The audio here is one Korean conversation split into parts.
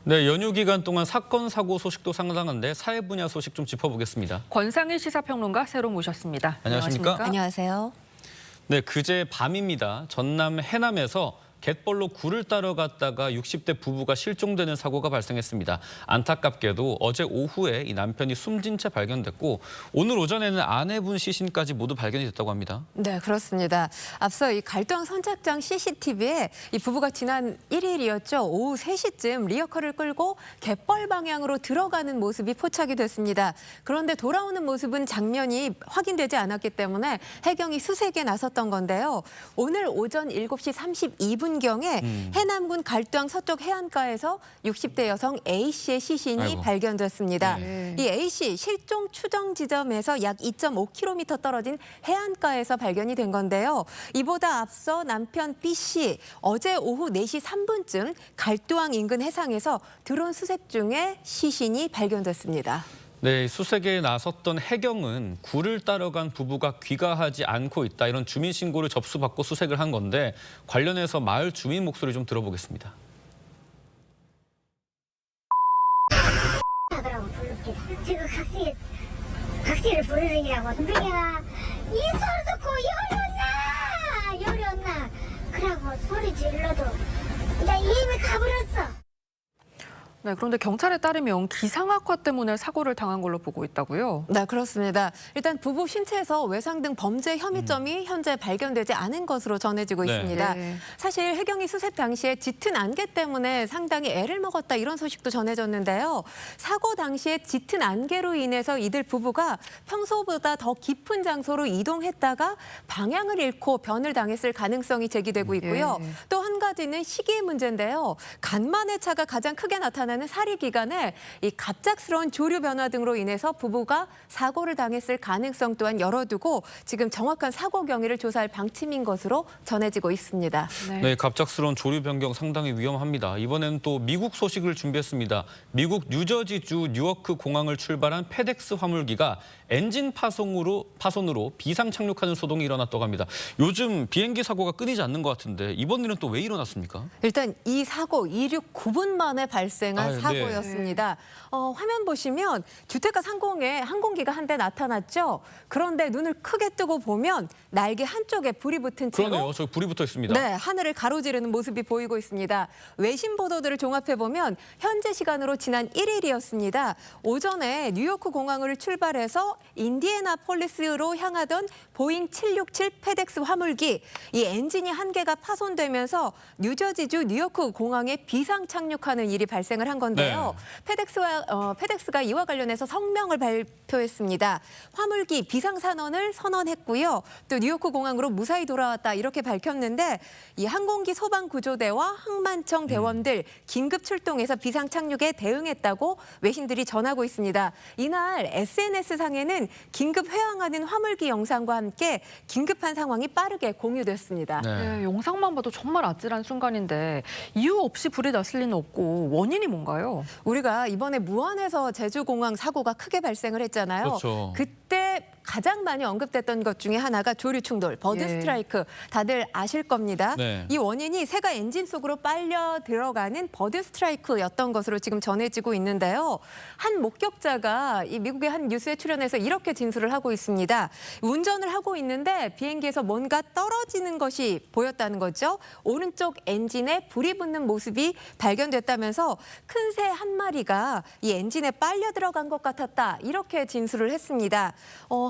네, 연휴 기간 동안 사건, 사고 소식도 상당한데 사회 분야 소식 좀 짚어보겠습니다. 권상일 시사평론가 새로 모셨습니다. 안녕하십니까? 안녕하세요. 네, 그제 밤입니다. 전남 해남에서 갯벌로 굴을 따러 갔다가 60대 부부가 실종되는 사고가 발생했습니다. 안타깝게도 어제 오후에 이 남편이 숨진 채 발견됐고 오늘 오전에는 아내분 시신까지 모두 발견이 됐다고 합니다. 네, 그렇습니다. 앞서 이 갈등 선착장 CCTV에 이 부부가 지난 1일이었죠. 오후 3시쯤 리어카를 끌고 갯벌 방향으로 들어가는 모습이 포착이 됐습니다. 그런데 돌아오는 모습은 장면이 확인되지 않았기 때문에 해경이 수색에 나섰던 건데요. 오늘 오전 7시 32분 경에 해남군 갈두항 서쪽 해안가에서 60대 여성 A씨의 시신이 아이고. 발견됐습니다. 네. 이 A씨 실종 추정 지점에서 약 2.5km 떨어진 해안가에서 발견이 된 건데요. 이보다 앞서 남편 B씨 어제 오후 4시 3분쯤 갈두항 인근 해상에서 드론 수색 중에 시신이 발견됐습니다. 네, 수색에 나섰던 해경은 굴을 따러 간 부부가 귀가하지 않고 있다. 이런 주민 신고를 접수받고 수색을 한 건데 관련해서 마을 주민 목소리 좀 들어보겠습니다. 하더라고 부를게. 지금 각시를 부르느라고 선배가 이 소리 듣고 열이 온나 그러고 소리 질러도 이제 이미 가버렸어. 네, 그런데 경찰에 따르면 기상악화 때문에 사고를 당한 걸로 보고 있다고요? 네, 그렇습니다. 일단 부부 신체에서 외상 등 범죄 혐의점이 현재 발견되지 않은 것으로 전해지고 네. 있습니다. 네. 사실 해경이 수색 당시에 짙은 안개 때문에 상당히 애를 먹었다 이런 소식도 전해졌는데요. 사고 당시에 짙은 안개로 인해서 이들 부부가 평소보다 더 깊은 장소로 이동했다가 방향을 잃고 변을 당했을 가능성이 제기되고 있고요. 예. 또 한 가지는 시기의 문제인데요. 간만의 차가 가장 크게 나타나는 사리 기간에 이 갑작스러운 조류 변화 등으로 인해서 부부가 사고를 당했을 가능성 또한 열어두고 지금 정확한 사고 경위를 조사할 방침인 것으로 전해지고 있습니다. 네, 갑작스러운 조류 변경 상당히 위험합니다. 이번에는 또 미국 소식을 준비했습니다. 미국 뉴저지주 뉴워크 공항을 출발한 페덱스 화물기가 엔진 파손으로 비상 착륙하는 소동이 일어났다고 합니다. 요즘 비행기 사고가 끊이지 않는 것 같은데 이번 일은 또 왜 일어났습니까? 일단 이 사고 이륙 9분 만에 발생한 네. 사고였습니다. 화면 보시면 주택가 상공에 항공기가 한 대 나타났죠. 그런데 눈을 크게 뜨고 보면 날개 한쪽에 불이 붙은 채로 그러네요. 저 불이 붙어 있습니다. 네, 하늘을 가로지르는 모습이 보이고 있습니다. 외신 보도들을 종합해 보면 현재 시간으로 지난 1일이었습니다. 오전에 뉴요크 공항을 출발해서 인디애나폴리스로 향하던 보잉 767 페덱스 화물기 이 엔진이 한 개가 파손되면서 뉴저지주 뉴요크 공항에 비상 착륙하는 일이 발생을 한 건데요. 페덱스가 이와 관련해서 성명을 발표했습니다. 화물기 비상 선언을 선언했고요. 또 뉴요크 공항으로 무사히 돌아왔다 이렇게 밝혔는데 이 항공기 소방구조대와 항만청 대원들 긴급 출동해서 비상 착륙에 대응했다고 외신들이 전하고 있습니다. 이날 SNS상에는 긴급 회항하는 화물기 영상과 함께 긴급한 상황이 빠르게 공유됐습니다. 네, 영상만 봐도 정말 아찔한 순간인데 이유 없이 불이 났을 리는 없고 원인이 뭔가요? 우리가 이번에 무안에서 제주공항 사고가 크게 발생을 했잖아요. 그렇죠. 그때 가장 많이 언급됐던 것 중에 하나가 조류 충돌, 버드 예. 스트라이크 다들 아실 겁니다. 네. 이 원인이 새가 엔진 속으로 빨려 들어가는 버드 스트라이크였던 것으로 지금 전해지고 있는데요. 한 목격자가 이 미국의 한 뉴스에 출연해서 이렇게 진술을 하고 있습니다. 운전을 하고 있는데 비행기에서 뭔가 떨어지는 것이 보였다는 거죠. 오른쪽 엔진에 불이 붙는 모습이 발견됐다면서 큰 새 한 마리가 이 엔진에 빨려 들어간 것 같았다. 이렇게 진술을 했습니다.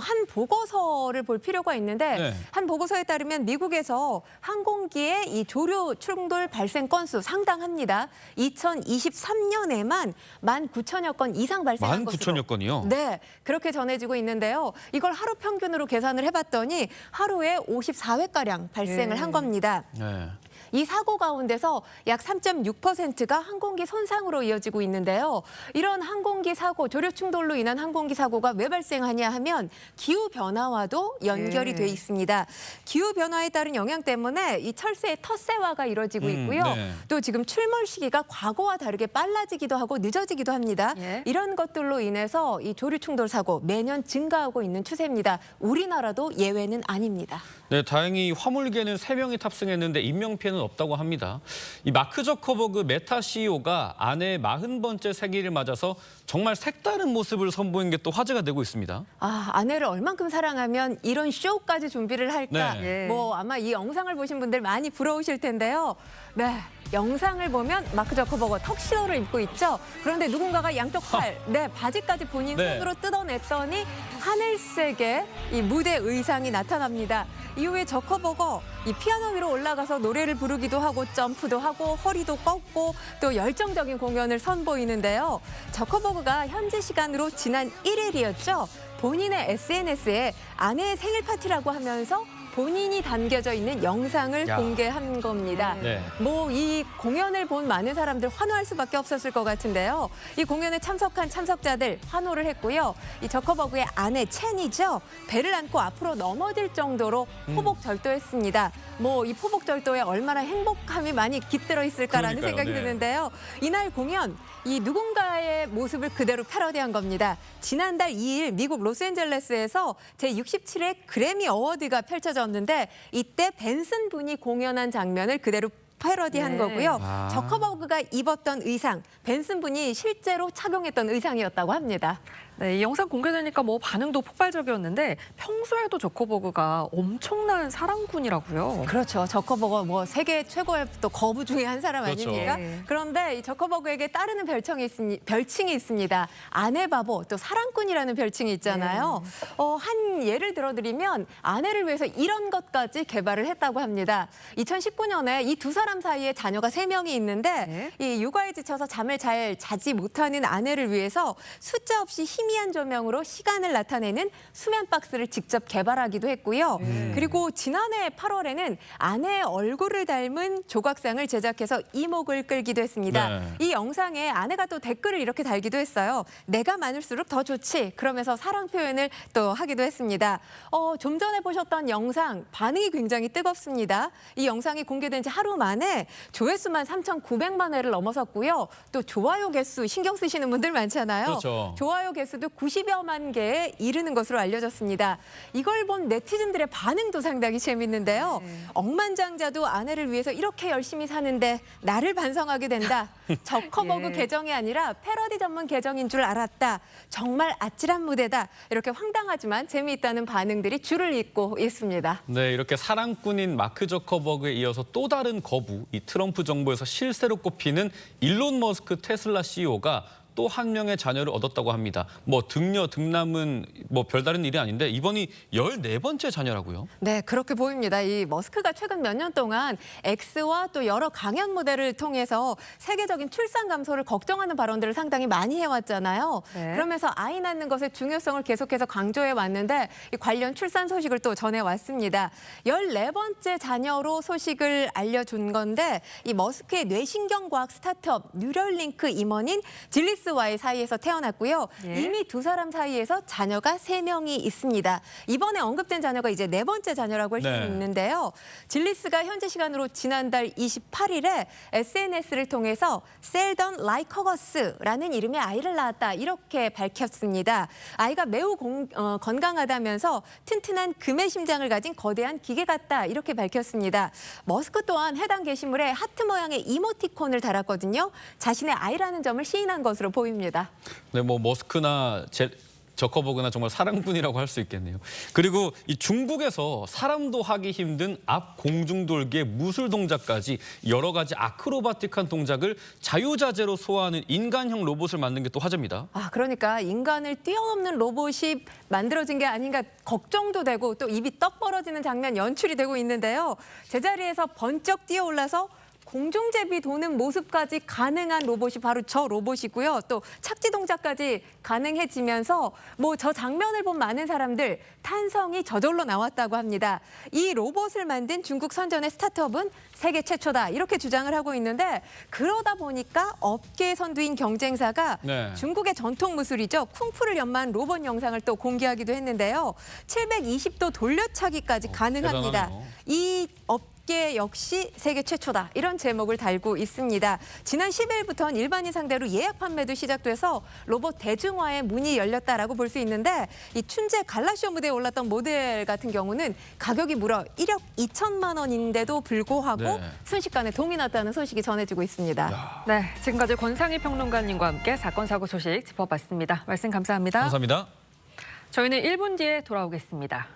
한 보고서를 볼 필요가 있는데 네. 한 보고서에 따르면 미국에서 항공기의 이 조류 충돌 발생 건수 상당합니다. 2023년에만 19,000여 건 이상 발생한 것으로. 19,000여 건이요? 네, 그렇게 전해지고 있는데요. 이걸 하루 평균으로 계산을 해봤더니 하루에 54회가량 발생을 예. 한 겁니다. 네. 이 사고 가운데서 약 3.6%가 항공기 손상으로 이어지고 있는데요. 이런 항공기 사고, 조류 충돌로 인한 항공기 사고가 왜 발생하냐 하면 기후 변화와도 연결이 돼 있습니다. 기후 변화에 따른 영향 때문에 이 철새의 텃새화가 이루어지고 있고요. 네. 또 지금 출몰 시기가 과거와 다르게 빨라지기도 하고 늦어지기도 합니다. 예. 이런 것들로 인해서 이 조류 충돌 사고 매년 증가하고 있는 추세입니다. 우리나라도 예외는 아닙니다. 네, 다행히 화물기에는 3명이 탑승했는데 인명피해는 없다고 합니다. 이 마크 저커버그 메타 CEO가 아내의 40번째 생일을 맞아서 정말 색다른 모습을 선보인 게 또 화제가 되고 있습니다. 아, 아내를 얼만큼 사랑하면 이런 쇼까지 준비를 할까? 네. 뭐 아마 이 영상을 보신 분들 많이 부러우실 텐데요. 네. 영상을 보면 마크 저커버거 턱시도를 입고 있죠. 그런데 누군가가 양쪽 팔, 바지까지 본인 네. 손으로 뜯어냈더니 하늘색의 이 무대 의상이 나타납니다. 이후에 저커버거 이 피아노 위로 올라가서 노래를 부르기도 하고 점프도 하고 허리도 꺾고 또 열정적인 공연을 선보이는데요. 저커버거가 현지 시간으로 지난 1일이었죠. 본인의 SNS에 아내의 생일 파티라고 하면서 본인이 담겨져 있는 영상을 야. 공개한 겁니다. 네. 뭐 이 공연을 본 많은 사람들 환호할 수밖에 없었을 것 같은데요. 이 공연에 참석한 참석자들 환호를 했고요. 이 저커버그의 아내 첸이죠. 배를 안고 앞으로 넘어질 정도로 포복절도했습니다. 뭐 이 포복절도에 얼마나 행복함이 많이 깃들어 있을까라는 그러니까요, 생각이 네. 드는데요. 이날 공연 이 누군가의 모습을 그대로 패러디한 겁니다. 지난달 2일 미국 로스앤젤레스에서 제67회 그래미 어워드가 펼쳐졌는데 이때 벤슨 분이 공연한 장면을 그대로 패러디한 네. 거고요. 아. 저커버그가 입었던 의상, 벤슨 분이 실제로 착용했던 의상이었다고 합니다. 네, 이 영상 공개되니까 뭐 반응도 폭발적이었는데 평소에도 저커버그가 엄청난 사랑꾼이라고요. 그렇죠. 저커버거 뭐 세계 최고의 또 거부 중에 한 사람 그렇죠. 아닙니까? 네. 그런데 이 저커버그에게 따르는 별칭이 있습니다. 아내 바보, 또 사랑꾼이라는 별칭이 있잖아요. 한 예를 들어드리면 아내를 위해서 이런 것까지 개발을 했다고 합니다. 2019년에 이 두 사람 사이에 자녀가 3명이 있는데 이 육아에 지쳐서 잠을 잘 자지 못하는 아내를 위해서 숫자 없이 희미한 조명으로 시간을 나타내는 수면 박스를 직접 개발하기도 했고요. 그리고 지난해 8월에는 아내의 얼굴을 닮은 조각상을 제작해서 이목을 끌기도 했습니다. 네. 이 영상에 아내가 또 댓글을 이렇게 달기도 했어요. 내가 많을수록 더 좋지. 그러면서 사랑 표현을 또 하기도 했습니다. 좀 전에 보셨던 영상 반응이 굉장히 뜨겁습니다. 이 영상이 공개된 지 하루 만에 조회수만 3,900만 회를 넘어섰고요. 또 좋아요 개수 신경 쓰시는 분들 많잖아요. 그렇죠. 좋아요 개수도 90여만 개에 이르는 것으로 알려졌습니다. 이걸 본 네티즌들의 반응도 상당히 재밌는데요. 억만장자도 아내를 위해서 이렇게 열심히 사는데 나를 반성하게 된다. 저커버그 예. 계정이 아니라 패러디 전문 계정인 줄 알았다. 정말 아찔한 무대다. 이렇게 황당하지만 재미있다는 반응들이 줄을 잇고 있습니다. 네, 이렇게 사랑꾼인 마크 저커버그에 이어서 또 다른 거부, 이 트럼프 정부에서 실세로 꼽히는 일론 머스크 테슬라 CEO가 또 한 명의 자녀를 얻었다고 합니다. 뭐 등녀, 등남은 뭐 별다른 일이 아닌데 이번이 14번째 자녀라고요. 네, 그렇게 보입니다. 이 머스크가 최근 몇 년 동안 X와 또 여러 강연 무대를 통해서 세계적인 출산 감소를 걱정하는 발언들을 상당히 많이 해왔잖아요. 네. 그러면서 아이 낳는 것의 중요성을 계속해서 강조해 왔는데 이 관련 출산 소식을 또 전해왔습니다. 14번째 자녀로 소식을 알려준 건데 이 머스크의 뇌신경과학 스타트업 뉴럴링크 임원인 질리스와의 사이에서 태어났고요. 예. 이미 두 사람 사이에서 자녀가 3명이 있습니다. 이번에 언급된 자녀가 이제 4번째 자녀라고 할 수 네. 있는데요. 질리스가 현지 시간으로 지난달 28일에 SNS를 통해서 셀던 라이커거스라는 이름의 아이를 낳았다 이렇게 밝혔습니다. 아이가 매우 건강하다면서 튼튼한 금의 심장을 가진 거대한 기계 같다 이렇게 밝혔습니다. 머스크 또한 해당 게시물에 하트 모양의 이모티콘을 달았거든요. 자신의 아이라는 점을 시인한 것으로 보입니다. 네, 뭐 머스크나 저커버그나 정말 사랑꾼이라고 할 수 있겠네요. 그리고 이 중국에서 사람도 하기 힘든 앞 공중돌기의 무술 동작까지 여러 가지 아크로바틱한 동작을 자유자재로 소화하는 인간형 로봇을 만든 게 또 화제입니다. 그러니까 인간을 뛰어넘는 로봇이 만들어진 게 아닌가 걱정도 되고 또 입이 떡 벌어지는 장면 연출이 되고 있는데요. 제자리에서 번쩍 뛰어올라서 공중제비 도는 모습까지 가능한 로봇이 바로 저 로봇이고요. 또 착지 동작까지 가능해지면서 뭐 저 장면을 본 많은 사람들 탄성이 저절로 나왔다고 합니다. 이 로봇을 만든 중국 선전의 스타트업은 세계 최초다 이렇게 주장을 하고 있는데 그러다 보니까 업계 선두인 경쟁사가 네. 중국의 전통 무술이죠. 쿵푸를 연마한 로봇 영상을 또 공개하기도 했는데요. 720도 돌려차기까지 가능합니다. 대단하네요. 이 업계 역시 세계 최초다. 이런 제목을 달고 있습니다. 지난 10일부터는 일반인 상대로 예약 판매도 시작돼서 로봇 대중화의 문이 열렸다라고 볼 수 있는데 이 춘제 갈라쇼 무대에 올랐던 모델 같은 경우는 가격이 무려 1억 2천만 원인데도 불구하고 네. 순식간에 동이 났다는 소식이 전해지고 있습니다. 네, 지금까지 권상희 평론가님과 함께 사건 사고 소식 짚어봤습니다. 말씀 감사합니다. 감사합니다. 저희는 1분 뒤에 돌아오겠습니다.